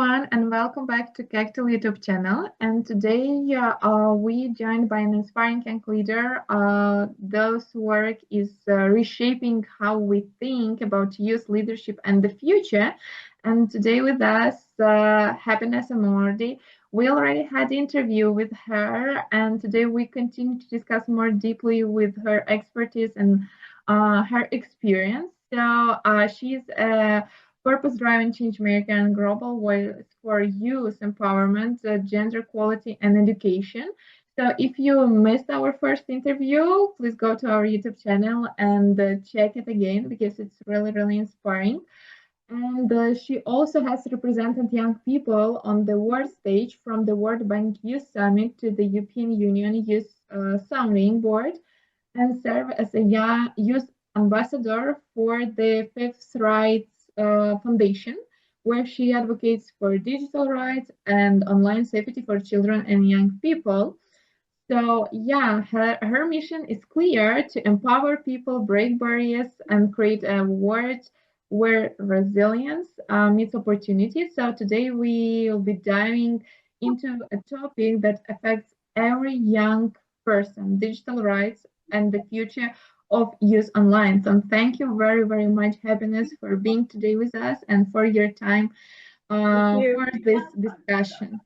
everyone, and welcome back to Cactus YouTube channel. And today, we joined by an inspiring young leader. Those work is reshaping how we think about youth leadership and the future. And today with us, Happiness Emordi. We already had interview with her, and today we continue to discuss more deeply with her expertise and her experience. She's a purpose-driven change maker and global voice for youth empowerment, gender equality, and education. So if you missed our first interview, please go to our YouTube channel and check it again because it's really, really inspiring. And she also has represented young people on the world stage from the World Bank Youth Summit to the European Union Youth Sounding Board and served as a young youth ambassador for the Fifth Rights Foundation, where she advocates for digital rights and online safety for children and young people. So, yeah, her mission is clear to empower people, break barriers, and create a world where resilience meets opportunity. So, today we will be diving into a topic that affects every young person digital rights and the future of youth online. So, thank you very, very much, Happiness, for being today with us and for your time for this discussion.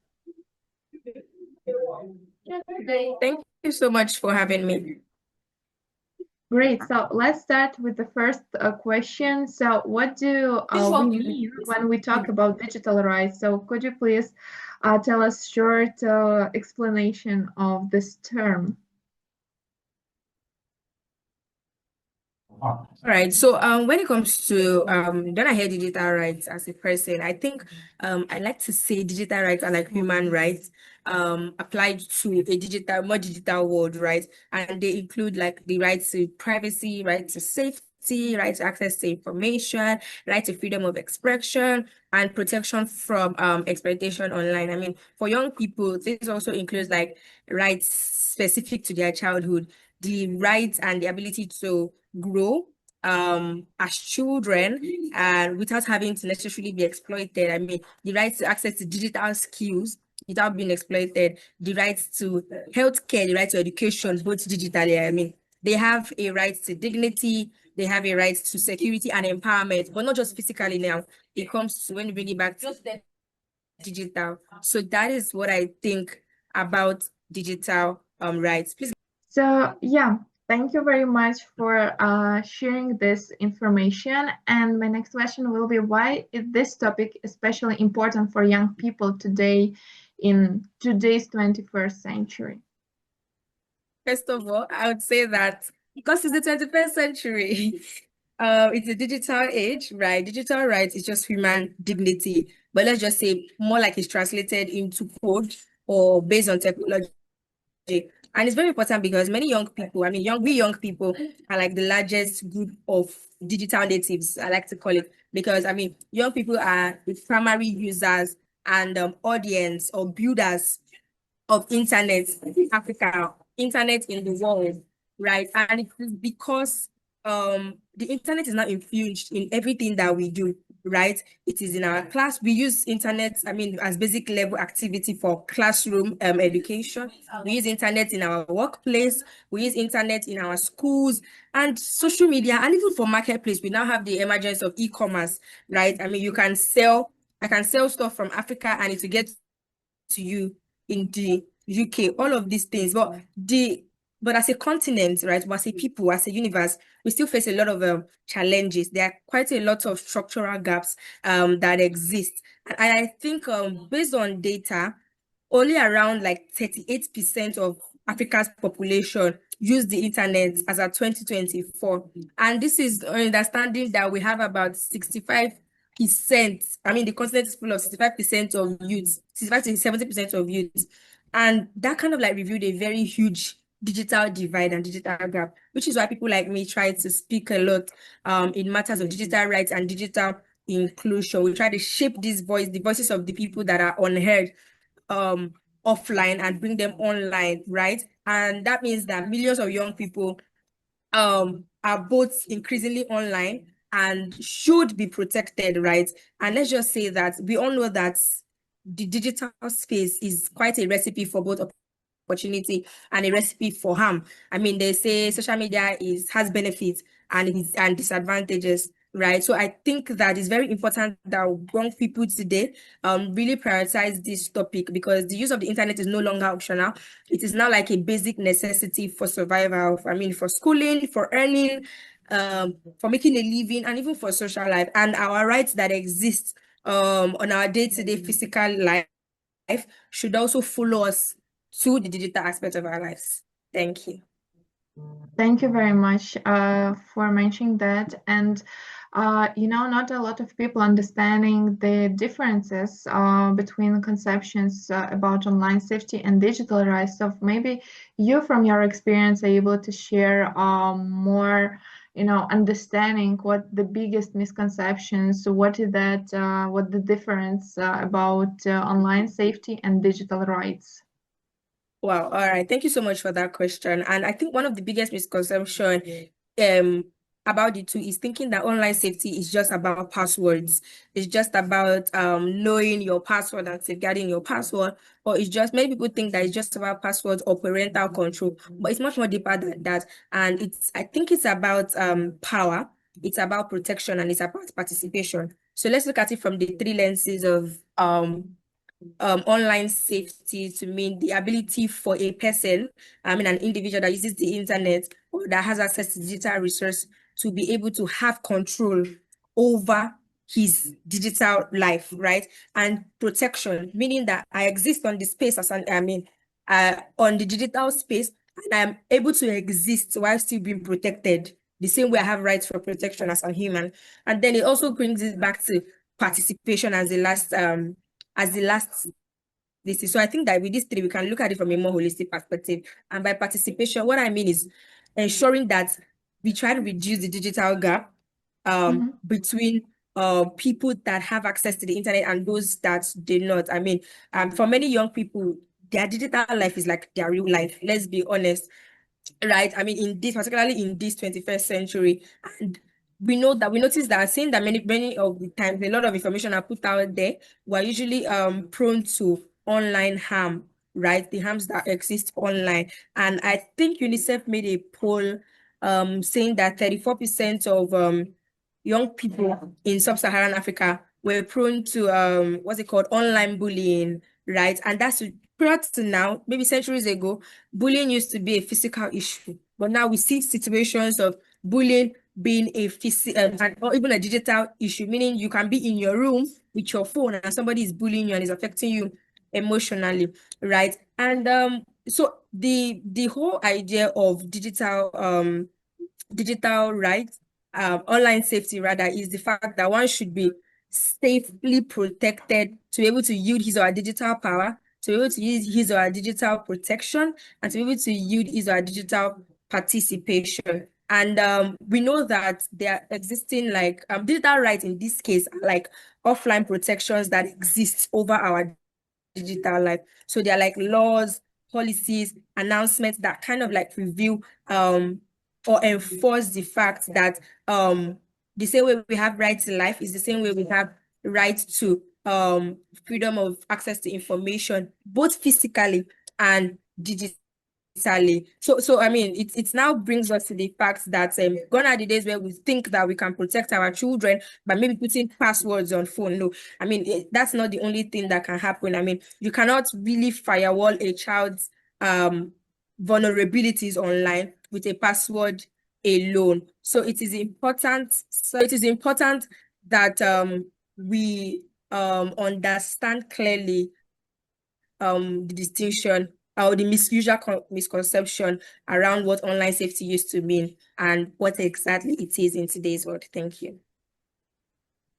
Thank you so much for having me. Great. So let's start with the first question. So what do we mean when we talk about digital rights? So could you please tell us short explanation of this term? All right. So when it comes to when I hear digital rights as a person, I think I like to say digital rights are like human rights applied to a more digital world, right? And they include like the right to privacy, right to safety, right to access to information, right to freedom of expression, and protection from exploitation online. I mean, for young people, this also includes like rights specific to their childhood, the rights and the ability to grow as children and without having to necessarily be exploited. I mean, the right to access to digital skills without being exploited, the right to healthcare, the right to education, both digitally. I mean, they have a right to dignity, they have a right to security and empowerment, but not just physically now. It comes to when you bring it back to digital. So that is what I think about digital rights. Please. So yeah, thank you very much for sharing this information. And my next question will be, why is this topic especially important for young people today in today's 21st century? First of all, I would say that because it's the 21st century, it's a digital age, right? Digital rights is just human dignity, but let's just say more like it's translated into code or based on technology. And it's very important because many young people, I mean, we young people are like the largest group of digital natives, I like to call it, because I mean, young people are the primary users and audience or builders of internet in Africa, internet in the world, right? And it is because the internet is now infused in everything that we do, right? It is in our class. We use internet, I mean, as basic level activity for classroom education. We use internet in our workplace. We use internet in our schools and social media, and even for marketplace. We now have the emergence of e-commerce, right? I mean, I can sell stuff from Africa and it will get to you in the UK, all of these things. But as a continent, right, but as a people, as a universe, we still face a lot of challenges. There are quite a lot of structural gaps that exist. And I think based on data, only around like 38% of Africa's population use the internet as of 2024. And this is understanding that we have about 65%. I mean, the continent is full of 65% of youth, 65 to 70% of youth. And that kind of like revealed a very huge digital divide and digital gap, which is why people like me try to speak a lot in matters of digital rights and digital inclusion. We try to shape the voices of the people that are unheard offline and bring them online, right? And that means that millions of young people are both increasingly online and should be protected, right? And let's just say that we all know that the digital space is quite a recipe for both opportunity and a recipe for harm. I mean, they say social media has benefits and disadvantages, right? So I think that it's very important that young people today really prioritize this topic, because the use of the internet is no longer optional. It is now like a basic necessity for survival. I mean, for schooling, for earning, for making a living, and even for social life, and our rights that exist on our day-to-day physical life should also follow us to the digital aspect of our lives. Thank you. Thank you very much for mentioning that. And not a lot of people understanding the differences between conceptions about online safety and digital rights. So maybe you, from your experience, are able to share more, understanding what the biggest misconceptions, what is that, what the difference about online safety and digital rights. Wow. All right. Thank you so much for that question. And I think one of the biggest misconception um about the two is thinking that online safety is just about passwords. It's just about knowing your password and safeguarding your password. Or it's just, many people think that it's just about passwords or parental control. But it's much more deeper than that. And I think it's about power, it's about protection, and it's about participation. So let's look at it from the three lenses of online safety to mean the ability for a person, I mean, an individual that uses the internet or that has access to digital resource to be able to have control over his digital life, right? And protection, meaning that I exist on the space on the digital space, and I'm able to exist while still being protected, the same way I have rights for protection as a human. And then it also brings it back to participation as the last this is. So I think that with these three, we can look at it from a more holistic perspective. And by participation, what I mean is ensuring that we try to reduce the digital gap between people that have access to the internet and those that do not. I mean, for many young people, their digital life is like their real life. Let's be honest, right? I mean, particularly in this 21st century, and we notice that, seeing that many of the times a lot of information are put out there, we're usually prone to online harm, right? The harms that exist online. And I think UNICEF made a poll saying that 34% of young people in sub-Saharan Africa were prone to what's it called, online bullying, right? And that's prior to now, maybe centuries ago, bullying used to be a physical issue, but now we see situations of bullying being a physical or even a digital issue, meaning you can be in your room with your phone and somebody is bullying you and is affecting you emotionally, right? And so the whole idea of digital rights, online safety rather, is the fact that one should be safely protected to be able to use his or her digital power, to be able to use his or her digital protection, and to be able to use his or her digital participation. And we know that there are existing like digital rights in this case are like offline protections that exist over our digital life. So they're like laws, policies, announcements that kind of like reveal or enforce the fact that the same way we have right to life is the same way we have right to freedom of access to information, both physically and digitally. So I mean, it now brings us to the fact that gone are the days where we think that we can protect our children by maybe putting passwords on phone. No, I mean, that's not the only thing that can happen. I mean, you cannot really firewall a child's vulnerabilities online with a password alone. So it is important. So it is important that we understand clearly the distinction or the misconception around what online safety used to mean and what exactly it is in today's world. Thank you.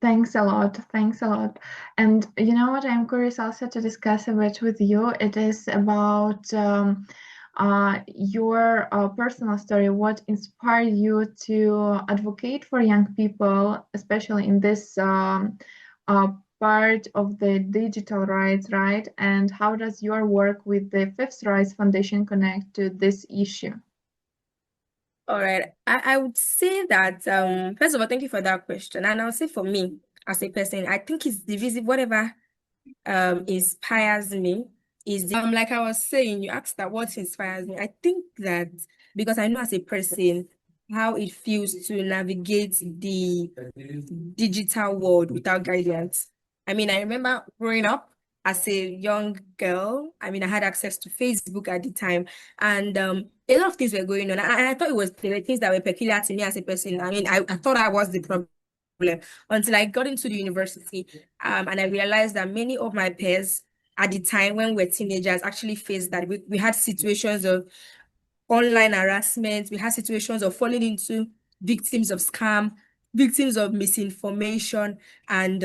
Thanks a lot. Thanks a lot. And you know what I'm curious also to discuss a bit with you? It is about your personal story. What inspired you to advocate for young people, especially in this part of the digital rights, right? And how does your work with the Fifth Rights Foundation connect to this issue? All right. I would say that first of all, thank you for that question. And I would say for me as a person, I think it's divisible, whatever inspires me is like I was saying, you asked that what inspires me. I think that because I know as a person how it feels to navigate the digital world without guidance. I mean, I remember growing up as a young girl. I mean, I had access to Facebook at the time, and a lot of things were going on. And I thought there were things that were peculiar to me as a person. I mean, I thought I was the problem until I got into the university, and I realized that many of my peers at the time when we were teenagers actually faced that. We had situations of online harassment. We had situations of falling into victims of scam, victims of misinformation, and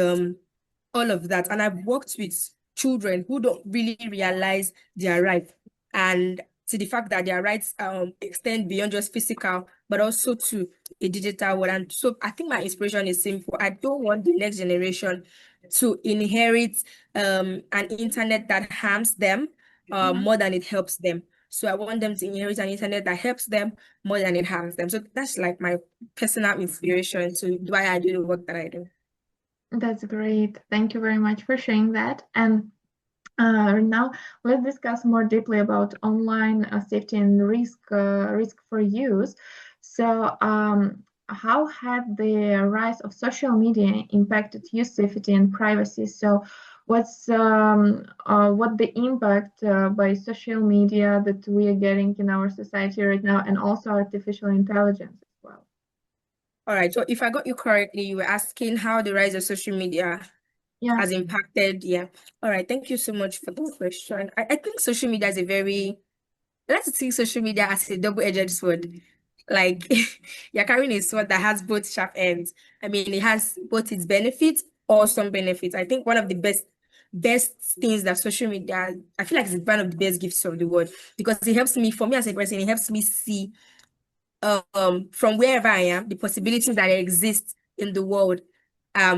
all of that. And I've worked with children who don't really realize their rights, and to the fact that their rights extend beyond just physical, but also to a digital world. And so I think my inspiration is simple. I don't want the next generation to inherit an internet that harms them Mhm. more than it helps them. So I want them to inherit an internet that helps them more than it harms them. So that's like my personal inspiration to why I do the work that I do. That's great. Thank you very much for sharing that. And now let's discuss more deeply about online safety and risk for use. So, how had the rise of social media impacted use safety and privacy? So, what the impact by social media that we are getting in our society right now, and also artificial intelligence as well? All right. So if I got you correctly, you were asking how the rise of social media Yeah. has impacted. Yeah. All right. Thank you so much for the question. I think social media is a very, I like to see social media as a double-edged sword. Like you're carrying a sword that has both sharp ends. I mean, it has both its benefits or some benefits. I think one of the best things that social media, I feel like it's one of the best gifts of the world because it helps me, for me as a person, it helps me see from wherever I am, the possibilities that exist in the world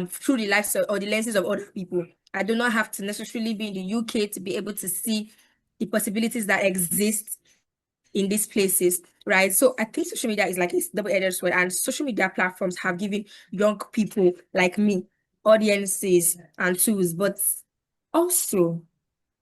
through the lives or the lenses of other people. I do not have to necessarily be in the UK to be able to see the possibilities that exist in these places, right? So I think social media is like a double-edged sword, and social media platforms have given young people like me audiences and tools, but also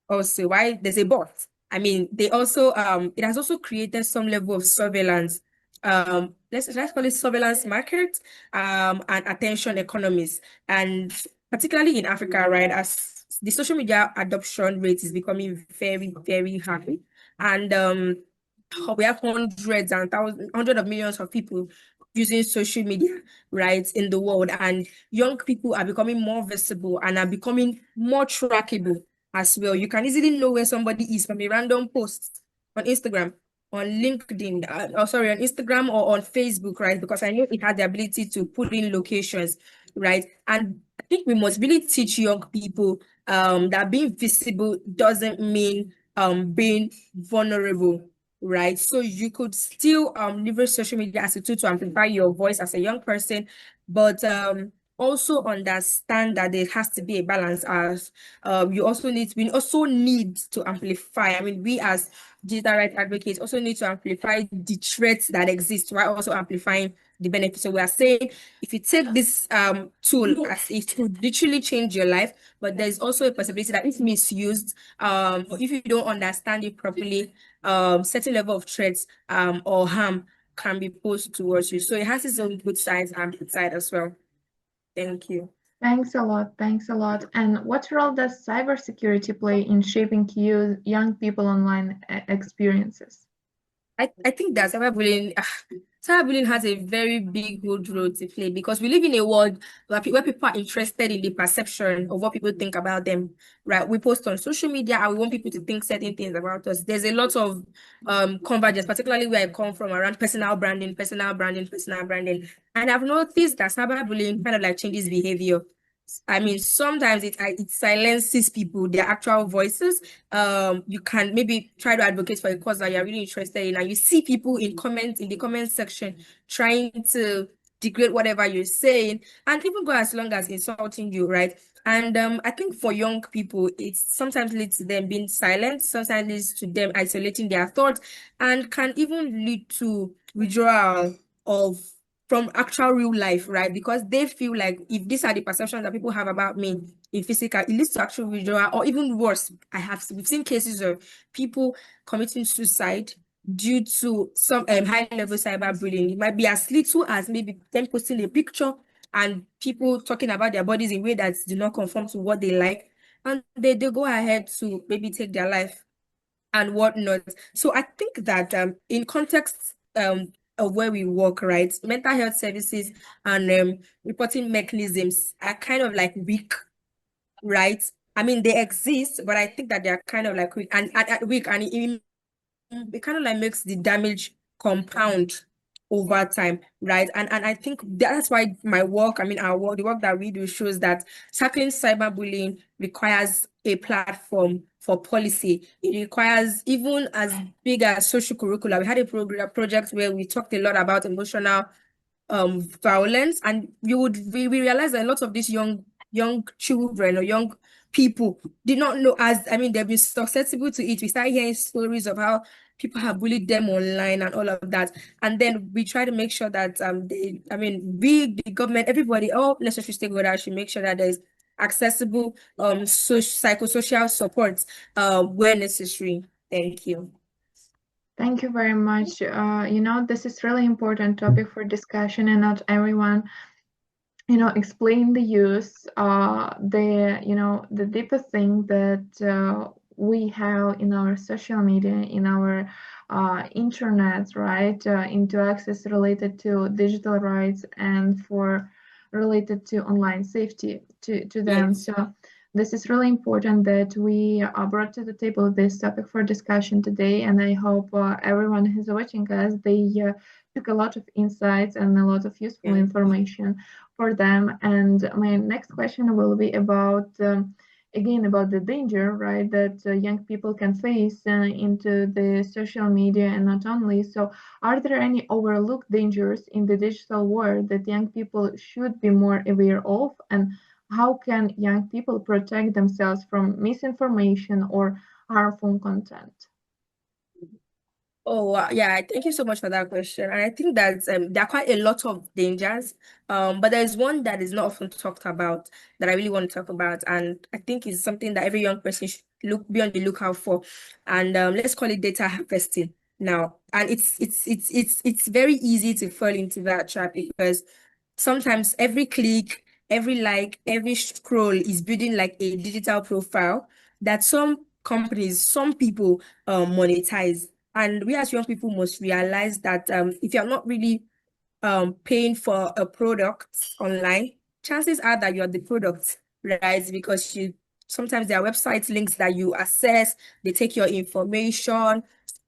why there's a but. I mean, they also it has also created some level of surveillance. Let's call it surveillance market and attention economies. And particularly in Africa, right, as the social media adoption rate is becoming very, very high. And we have hundreds and thousands, hundreds of millions of people using social media, right, in the world. And young people are becoming more visible and are becoming more trackable as well. You can easily know where somebody is from a random post on Instagram, on LinkedIn, on Instagram or on Facebook, right? Because I know it has the ability to put in locations, right? And I think we must really teach young people that being visible doesn't mean being vulnerable, right? So you could still leverage social media as a tool to amplify your voice as a young person, but also understand that there has to be a balance as we also need to amplify. I mean, we as digital rights advocates also need to amplify the threats that exist while also amplifying the benefits. So we are saying if you take this tool as it could literally change your life, but there's also a possibility that if misused, or if you don't understand it properly, certain level of threats or harm can be posed towards you. So it has its own good sides and bad side as well. Thank you. Thanks a lot. Thanks a lot. And what role does cybersecurity play in shaping young people online experiences? I think that cyberbullying has a very big good role to play because we live in a world where people are interested in the perception of what people think about them, right? We post on social media and we want people to think certain things about us. There's a lot of convergence, particularly where I come from around personal branding, personal branding, personal branding. And I've noticed that cyberbullying kind of like changes behavior. I mean, sometimes it silences people, their actual voices. You can maybe try to advocate for a cause that you're really interested in, and you see people in the comment section trying to degrade whatever you're saying, and even go as long as insulting you, right? And I think for young people, it sometimes leads to them being silent, sometimes leads to them isolating their thoughts, and can even lead to withdrawal of from actual real life, right? Because they feel like if these are the perceptions that people have about me in physical, it leads to actual withdrawal, or even worse. We've seen cases of people committing suicide due to some high level cyberbullying. It might be as little as maybe them posting a picture and people talking about their bodies in a way that do not conform to what they like, and they go ahead to maybe take their life and whatnot. So I think that in context of where we work, right, mental health services and reporting mechanisms are kind of like weak, right? I mean, they exist, but I think that they are kind of like weak and weak, and it kind of like makes the damage compound over time, right? And I think that's why my work, I mean our work, the work that we do shows that tackling cyberbullying requires a platform for policy. It requires even as big as social curricula. We had a program project where we talked a lot about emotional violence, and we realized that a lot of these young children or young people did not know, as I mean they've been susceptible to it. We started hearing stories of how people have bullied them online and all of that, and then we try to make sure that they, I mean, we, the government, everybody, all necessary stakeholders should make sure that there's accessible psychosocial support where necessary. Thank you. Thank you very much. This is really important topic for discussion, and not everyone, explain the use, the deepest thing that we have in our social media, in our internet, right, into access related to digital rights and for related to online safety to them. Yes. So this is really important that we brought to the table this topic for discussion today, and I hope everyone who's watching us, they took a lot of insights and a lot of useful Yeah. information for them. And my next question will be about again about the danger, right, that young people can face into the social media, and not only. So, are there any overlooked dangers in the digital world that young people should be more aware of, and how can young people protect themselves from misinformation or harmful content? Oh, yeah, thank you so much for that question. And I think that there are quite a lot of dangers. But there's one that is not often talked about that I really want to talk about. And I think it's something that every young person should be on the lookout for. And let's call it data harvesting now. And it's very easy to fall into that trap because sometimes every click, every like, every scroll is building like a digital profile that some companies, some people monetize. And we as young people must realize that if you're not really paying for a product online, chances are that you're the product, right? Because you sometimes there are website links that you access, they take your information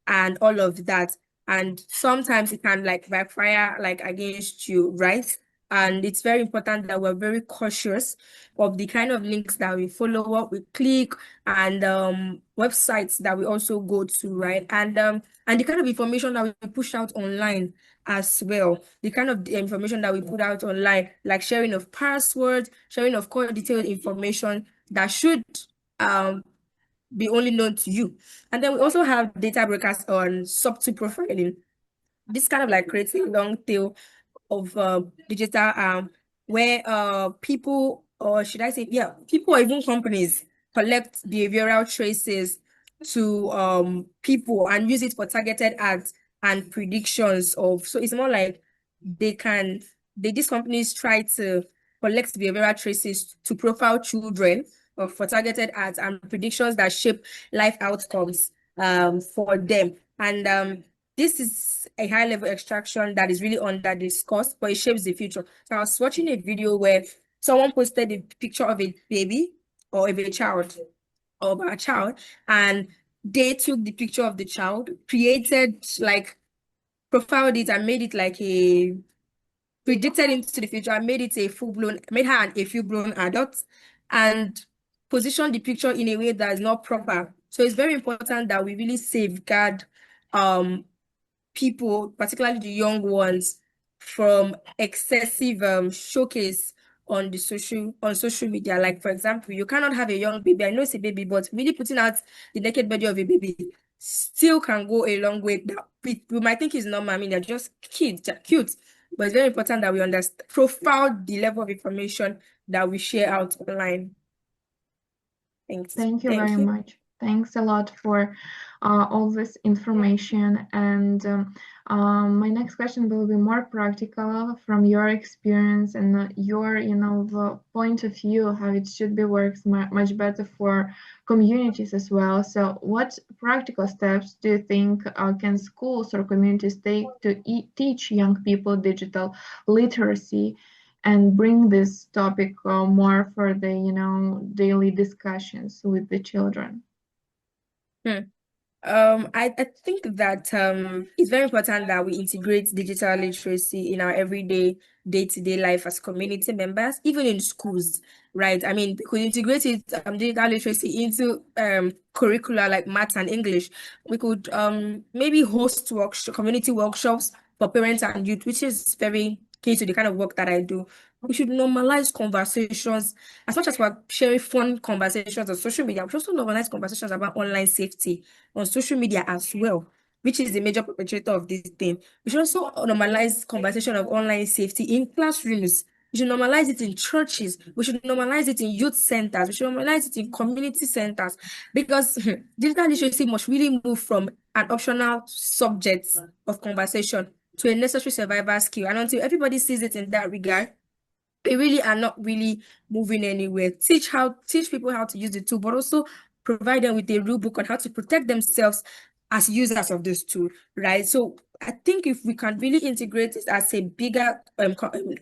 and all of that. And sometimes it can like backfire like against you, right? And it's very important that we're very cautious of the kind of links that we follow, what we click, and websites that we also go to, right? And the kind of information that we push out online as well. The kind of information that we put out online, like sharing of passwords, sharing of core detailed information that should um be only known to you. And then we also have data brokers on subtle profiling. This kind of like creates a long tail of digital where people, or should I say, yeah, people or even companies collect behavioral traces to people and use it for targeted ads and predictions of, so it's more like they can these companies try to collect behavioral traces to profile children or for targeted ads and predictions that shape life outcomes for them. And this is a high level extraction that is really under discussed, but it shapes the future. So I was watching a video where someone posted a picture of a baby or of a child of a child, and they took the picture of the child, created like profiled it and made it like a predicted into the future and made it a full-blown, made her a full-blown adult and positioned the picture in a way that is not proper. So it's very important that we really safeguard um people, particularly the young ones, from excessive showcase on social media. Like for example, you cannot have a young baby. I know it's a baby, but really putting out the naked body of a baby still can go a long way. That we might think is normal. I mean, they're just kids, they're cute. but it's very important that we understand, profile the level of information that we share out online. Thanks. Thank you very Thank you. much. Thanks a lot for all this information. And my next question will be more practical from your experience and your, the point of view, how it should be works much better for communities as well. So, what practical steps do you think can schools or communities take to teach young people digital literacy? And bring this topic more for the daily discussions with the children. Hmm. I think that it's very important that we integrate digital literacy in our everyday day-to-day life as community members, even in schools, right? I mean, we could integrate it digital literacy into curricula like maths and English. We could maybe host community workshops for parents and youth, which is very key to the kind of work that I do. We should normalize conversations as much as we're sharing fun conversations on social media. We should also normalize conversations about online safety on social media as well, which is the major perpetrator of this thing. We should also normalize conversation of online safety in classrooms. We should normalize it in churches. We should normalize it in youth centers. We should normalize it in community centers because digital literacy must really move from an optional subject of conversation to a necessary survival skill. And until everybody sees it in that regard, they really are not really moving anywhere. Teach people how to use the tool, but also provide them with a rule book on how to protect themselves as users of this tool, right? So I think if we can really integrate it as a bigger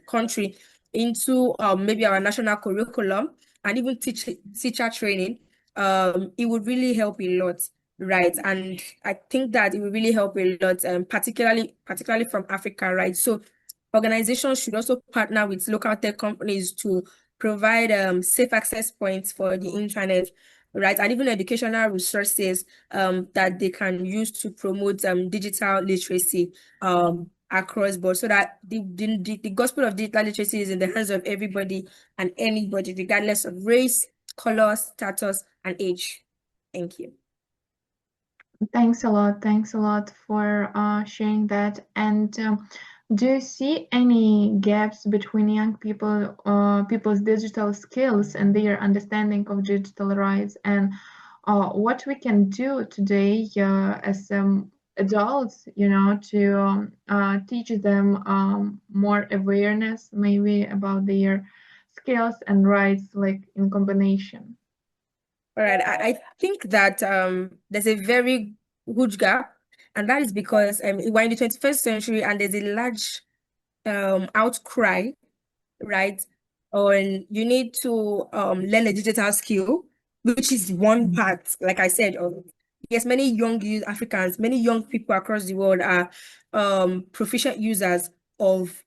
country into maybe our national curriculum and even teacher training, it would really help a lot, right? And I think that it will really help a lot, particularly from Africa, right? So organizations should also partner with local tech companies to provide safe access points for the internet, right? And even educational resources that they can use to promote digital literacy across board so that the gospel of digital literacy is in the hands of everybody and anybody, regardless of race, color, status, and age. Thank you. Thanks a lot. Thanks a lot for sharing that. And do you see any gaps between young people's digital skills and their understanding of digital rights, and what we can do today as adults, to teach them more awareness, maybe about their skills and rights, like in combination? All right, I think that there's a very huge gap, and that is because we're in the 21st century and there's a large outcry, right? On you need to learn a digital skill, which is one part, like I said, of yes, many young youth Africans, many young people across the world are proficient users of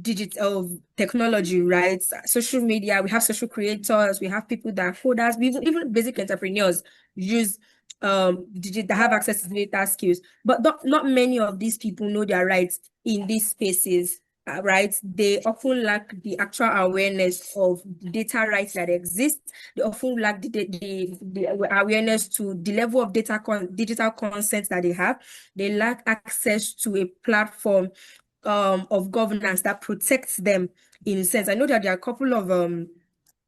digital technology, right? Social media, we have social creators, we have people that are coders, we even basic entrepreneurs use that have access to digital skills. But not many of these people know their rights in these spaces, right? They often lack the actual awareness of the data rights that exist. They often lack the awareness to the level of digital consent that they have. They lack access to a platform of governance that protects them in a sense. I know that there are a couple of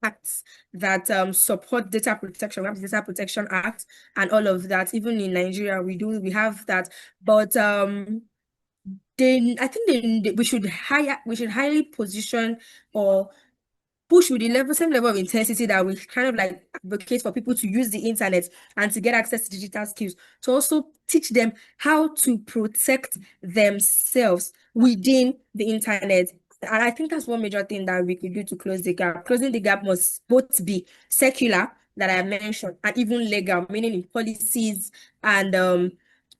acts that support data protection. We have the Data Protection Act and all of that. Even in Nigeria, we have that. But I think we should highly position or push with the same level of intensity that we kind of like advocate for people to use the internet and to get access to digital skills, to also teach them how to protect themselves within the internet. And I think that's one major thing that we could do to close the gap. Closing the gap must both be secular, that I mentioned, and even legal, meaning in policies and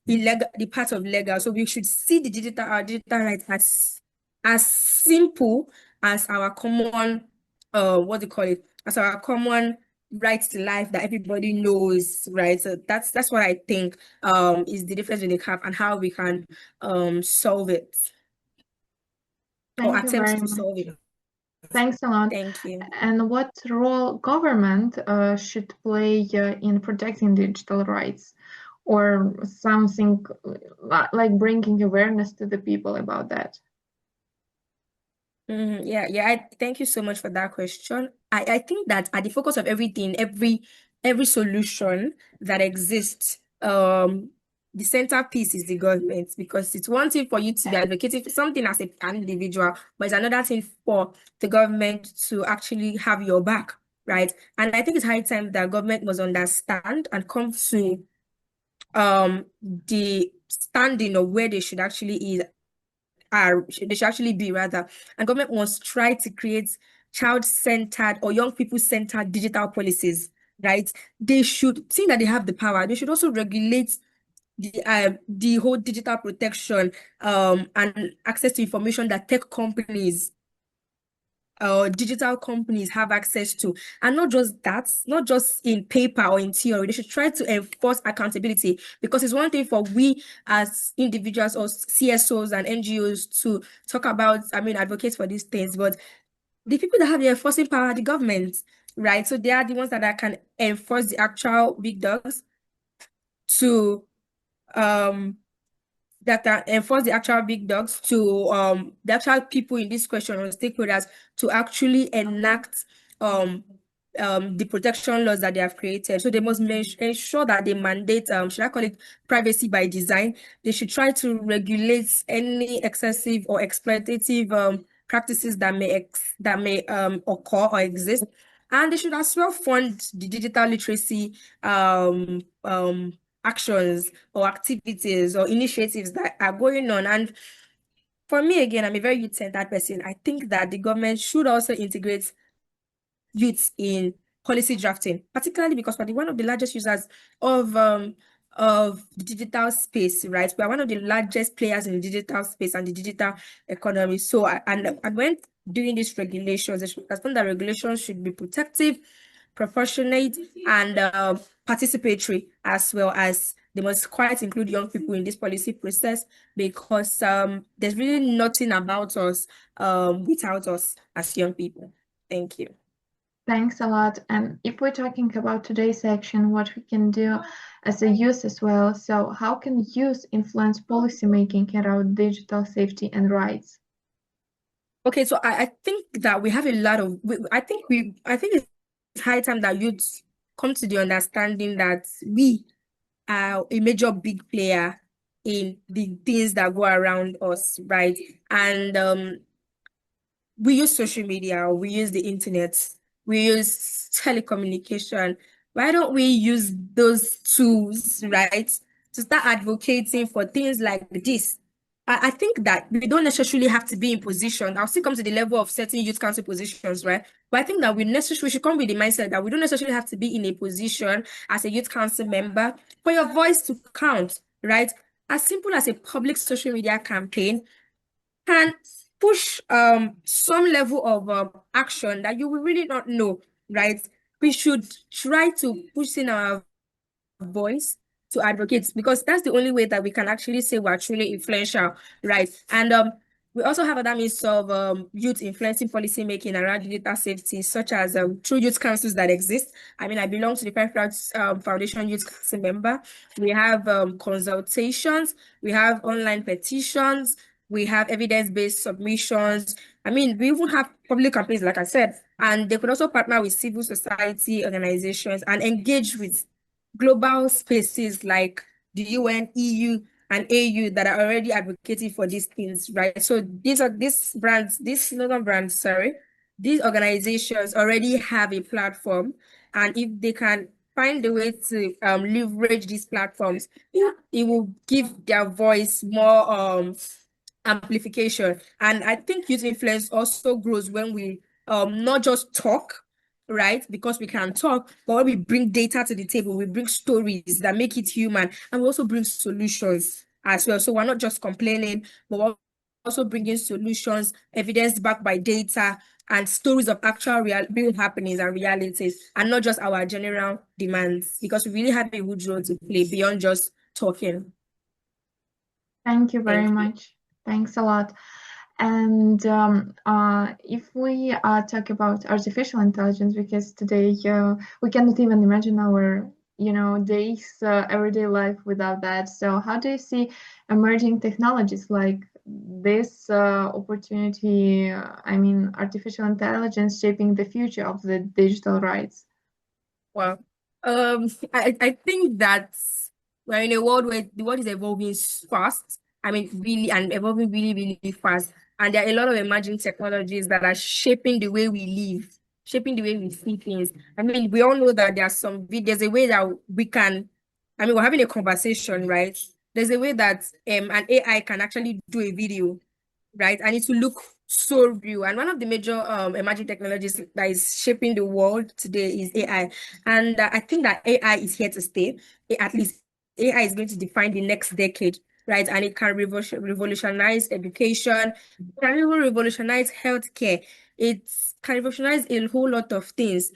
illegal, the part of legal. So we should see the digital rights as simple as our common what do you call it, as our common right to life that everybody knows, right? So that's what I think is the difference in the cap and how we can solve it or Thank you attempt very to much. solve it. Thanks a lot. Thank you. And what role government should play in protecting digital rights, or something like bringing awareness to the people about that? Yeah. Thank you so much for that question. I think that at the focus of everything, every solution that exists, the centerpiece is the government, because it's one thing for you to be advocating for something as an individual, but it's another thing for the government to actually have your back, right? And I think it's high time that government must understand and come to the standing of where they should actually is are they should actually be rather, and government must try to create child-centered or young people-centered digital policies, right? They should think that they have the power. They should also regulate the whole digital protection and access to information that tech companies digital companies have access to. And not just that, not just in paper or in theory, they should try to enforce accountability, because it's one thing for we as individuals or CSOs and NGOs to talk about, I mean, advocate for these things, but the people that have the enforcing power are the government, right? So they are the ones that can enforce the actual big dogs to um that enforce the actual big dogs to the actual people in this question or stakeholders to actually enact um the protection laws that they have created. So they must ensure that they mandate should I call it privacy by design. They should try to regulate any excessive or exploitative practices that may occur or exist. And they should as well fund the digital literacy actions or activities or initiatives that are going on. And for me, again, I'm a very youth-centered person. I think that the government should also integrate youths in policy drafting, particularly because we're one of the largest users of of the digital space, right? We are one of the largest players in the digital space and the digital economy. So, and when doing these regulations, they should understand that regulations should be protective, proportionate, and participatory, as well as they must quite include young people in this policy process, because there's really nothing about us without us as young people. Thank you. Thanks a lot. And if we're talking about today's section, what we can do as a youth as well. So, how can youth influence policymaking around digital safety and rights? Okay, so I think that we have a lot of I think it's high time that youth come to the understanding that we are a major big player in the things that go around us, right? And we use social media, we use the internet, we use telecommunication. Why don't we use those tools, right, to start advocating for things like this? I think that we don't necessarily have to be in position. I'll still come to the level of certain youth council positions, right? But I think that we should come with the mindset that we don't necessarily have to be in a position as a youth council member for your voice to count, right? As simple as a public social media campaign can push some level of action that you will really not know, right? We should try to push in our voice to advocate, because that's the only way that we can actually say we're truly influential, right? And we also have other means of youth influencing policy making around digital safety, such as through youth councils that exist. I mean, I belong to the Five Clouds Foundation Youth Council member. We have consultations, we have online petitions, we have evidence-based submissions. I mean, we even have public campaigns, like I said, and they could also partner with civil society organizations and engage with global spaces like the UN, EU, and AU that are already advocating for these things, right? So these not brands, sorry, these organizations already have a platform, and if they can find a way to leverage these platforms, it will give their voice more amplification. And I think youth influence also grows when we not just talk, right? Because we can talk, but when we bring data to the table, we bring stories that make it human, and we also bring solutions as well. So we're not just complaining, but we're also bringing solutions, evidence backed by data, and stories of actual real happenings and realities, and not just our general demands, because we really have a huge role to play beyond just talking. Thank you very Thank you. much. Thanks a lot. And if we talk about artificial intelligence, because today we cannot even imagine our, days, everyday life without that. So how do you see emerging technologies like this opportunity, I mean, artificial intelligence shaping the future of the digital rights? Well, I think that we're in a world where the world is evolving fast. I mean, really, and evolving really, really fast. And there are a lot of emerging technologies that are shaping the way we live, shaping the way we see things. I mean, we all know that there's a way that we can, I mean, we're having a conversation, right? There's a way that an AI can actually do a video, right? And it will look so real. And one of the major emerging technologies that is shaping the world today is AI. And I think that AI is here to stay. At least AI is going to define the next decade, right? And it can revolutionize education, it can even revolutionize healthcare. It can revolutionize a whole lot of things,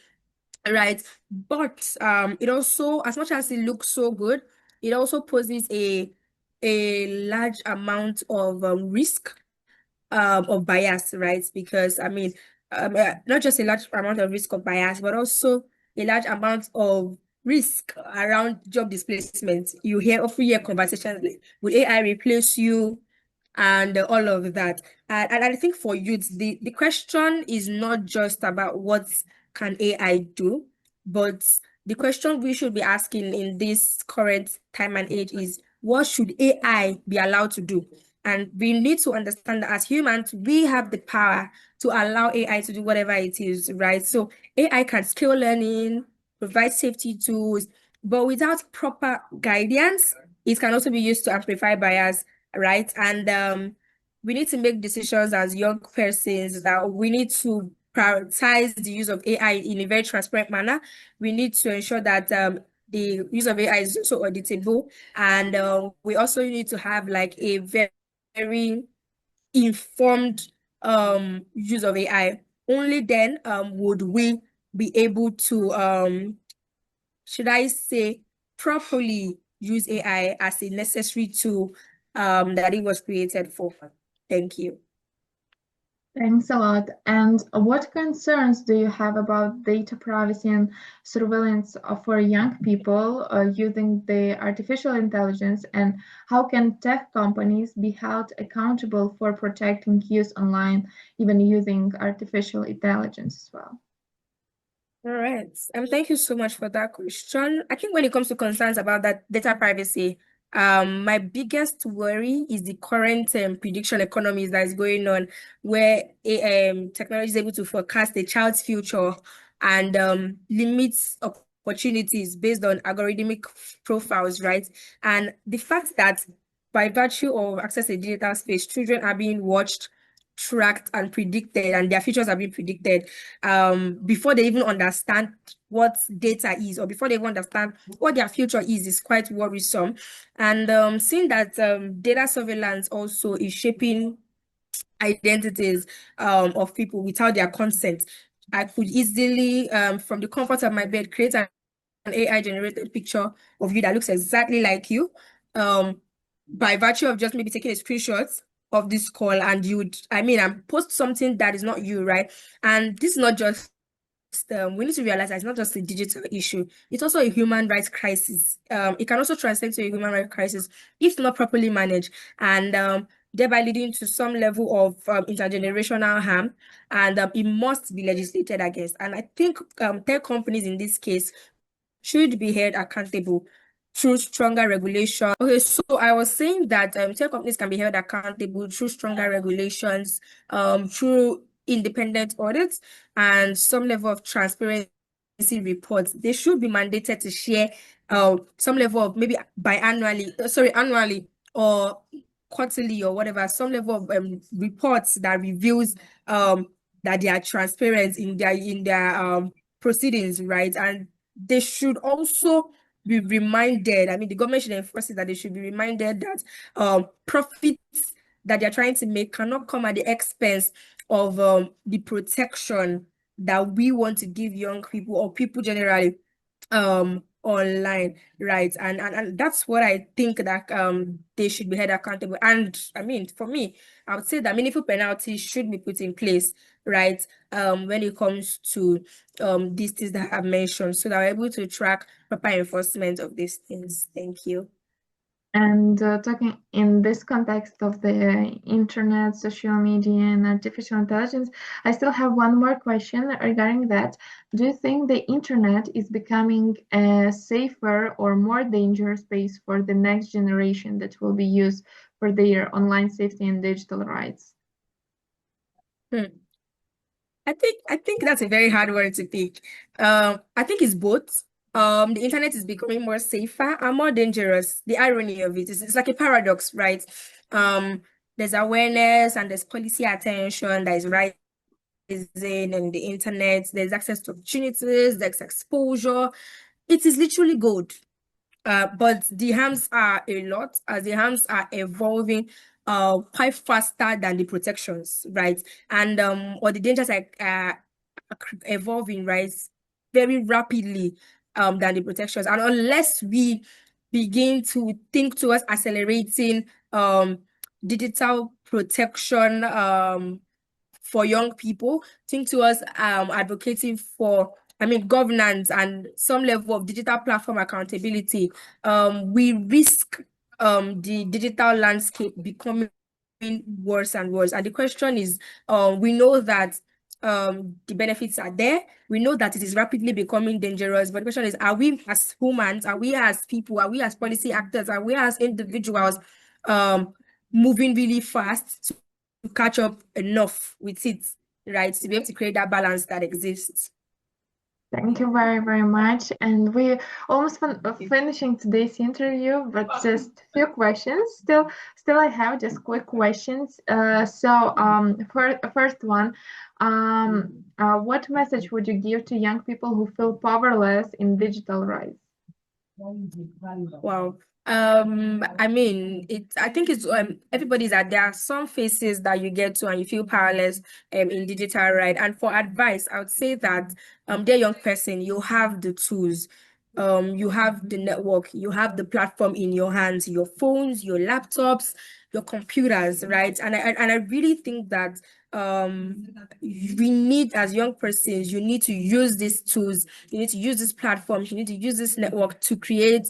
right? But it also, as much as it looks so good, it also poses a large amount of risk of bias, right? Because I mean, not just a large amount of risk of bias, but also a large amount of risk around job displacement. Often hear conversations like, will AI replace you? And all of that. And I think for youth, the question is not just about what can AI do, but the question we should be asking in this current time and age is, what should AI be allowed to do? And we need to understand that as humans, we have the power to allow AI to do whatever it is, right? So AI can scale learning, provide safety tools, but without proper guidance, it can also be used to amplify bias, right? And we need to make decisions as young persons that we need to prioritize the use of AI in a very transparent manner. We need to ensure that the use of AI is also auditable, and we also need to have like a very informed use of AI. Only then would we be able to should I say, properly use AI as a necessary tool that it was created for. Thank you. Thanks a lot. And what concerns do you have about data privacy and surveillance for young people using the artificial intelligence? And how can tech companies be held accountable for protecting use online, even using artificial intelligence as well? All right. Thank you so much for that question. I think when it comes to concerns about that data privacy, my biggest worry is the current prediction economies that is going on, where technology is able to forecast a child's future and limits opportunities based on algorithmic profiles, right? And the fact that by virtue of access to digital space, children are being watched, tracked, and predicted, and their futures are being predicted before they even understand what data is, or before they even understand what their future is quite worrisome. And seeing that data surveillance also is shaping identities of people without their consent. I could easily, from the comfort of my bed, create an AI generated picture of you that looks exactly like you. By virtue of just maybe taking a screenshot of this call, and you would, I mean, and post something that is not you, right? And this is not just we need to realize that it's not just a digital issue, it's also a human rights crisis. It can also translate to a human rights crisis if not properly managed, and thereby leading to some level of intergenerational harm, and it must be legislated against. And I think tech companies in this case should be held accountable through stronger regulation. Okay, so I was saying that tech companies can be held accountable through stronger regulations, through independent audits, and some level of transparency reports. They should be mandated to share some level of maybe annually or quarterly or whatever, some level of reports that reveals that they are transparent in their proceedings, right? And they should also be reminded, I mean, the government should enforce it, that they should be reminded that profits that they're trying to make cannot come at the expense of the protection that we want to give young people or people generally online, right? And that's what I think, that they should be held accountable. And I mean, for me, I would say that meaningful penalties should be put in place, right? When it comes to these things that I've mentioned, so that we're able to track proper enforcement of these things. Thank you. And talking in this context of the internet, social media, and artificial intelligence, I still have one more question regarding that. Do you think the internet is becoming a safer or more dangerous space for the next generation that will be used for their online safety and digital rights? Hmm. I think that's a very hard word to pick. I think it's both. The internet is becoming more safer and more dangerous. The irony of it is it's like a paradox, right? Um, there's awareness and there's policy attention that is rising in the internet. There's access to opportunities, there's exposure. It is literally gold. But the harms are a lot as the harms are evolving quite faster than the protections, right? And or the dangers are evolving, right, very rapidly than the protections. And unless we begin to think towards accelerating digital protection for young people, think towards advocating for governance and some level of digital platform accountability, we risk the digital landscape becoming worse and worse. And the question is, we know that the benefits are there. We know that it is rapidly becoming dangerous. But the question is, are we as humans, are we as people, are we as policy actors, are we as individuals um, moving really fast to catch up enough with it, right? To be able to create that balance that exists. Thank you very, very much. And we almost finishing today's interview, but just few questions. Still, I have just quick questions. For first one, what message would you give to young people who feel powerless in digital rights? Wow. I think it's everybody's at there are some phases that you get to and you feel powerless in digital, right? And for advice, I would say that dear young person, you have the tools, you have the network, you have the platform in your hands, your phones, your laptops, your computers, right? And I really think that um we need, as young persons, you need to use these tools, you need to use these platforms, you need to use this network to create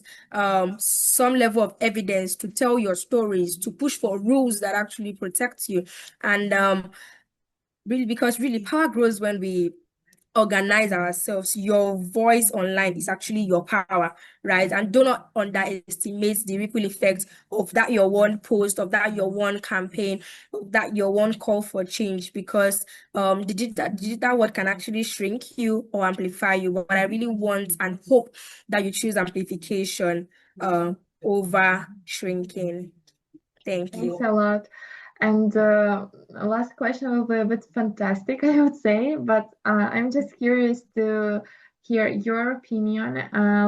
some level of evidence, to tell your stories, to push for rules that actually protect you. And really, because really power grows when we organize ourselves. Your voice online is actually your power, right? And do not underestimate the ripple effect of that your one post, of that your one campaign, of that your one call for change, because digital world can actually shrink you or amplify you. But I really want and hope that you choose amplification over shrinking. Thank Thanks you. a lot. And last question will be a bit fantastic, I would say, but I'm just curious to hear your opinion.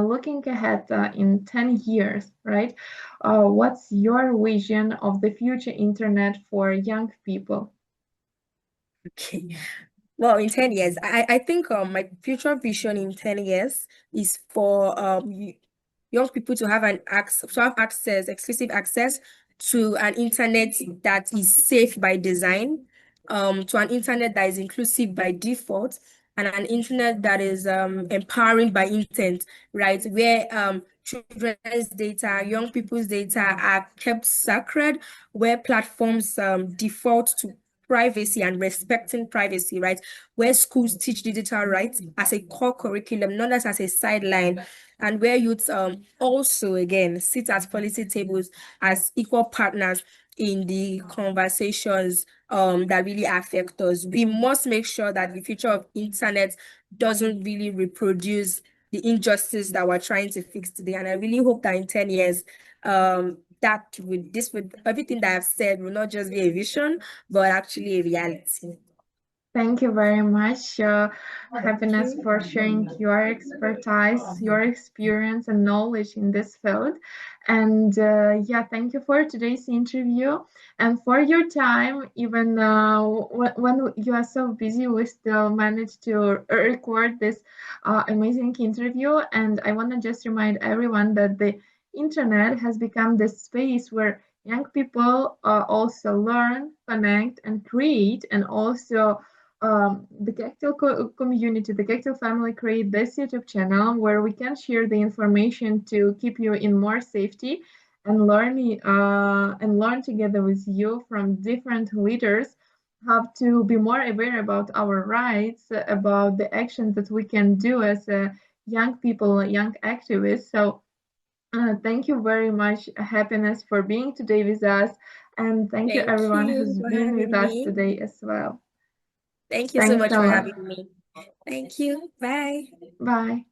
Looking ahead in 10 years, right? What's your vision of the future internet for young people? Okay. Well, in 10 years, I think my future vision in 10 years is for young people to have exclusive access to an internet that is safe by design, to an internet that is inclusive by default, and an internet that is empowering by intent, right? Where children's data, young people's data are kept sacred, where platforms default to privacy and respecting privacy, right? Where schools teach digital rights as a core curriculum, not as a sideline, and where youth also again sit at policy tables as equal partners in the conversations that really affect us. We must make sure that the future of internet doesn't really reproduce the injustice that we're trying to fix today. And I really hope that in 10 years, that with everything that I've said will not just be a vision, but actually a reality. Thank you very much, Happiness, for sharing your expertise, your experience, and knowledge in this field. And yeah, thank you for today's interview and for your time. Even when you are so busy, we still managed to record this amazing interview. And I want to just remind everyone that the internet has become the space where young people also learn, connect, and create, and also the Cactil community, the Cactil family create this YouTube channel where we can share the information to keep you in more safety. and learn together with you from different leaders, have to be more aware about our rights, about the actions that we can do as young people, young activists. So thank you very much, Happiness, for being today with us. And thank you, Thank everyone you who's for been with having us me. today as well. Thank you so Thanks much a for lot. having me. Thank you. Bye. Bye.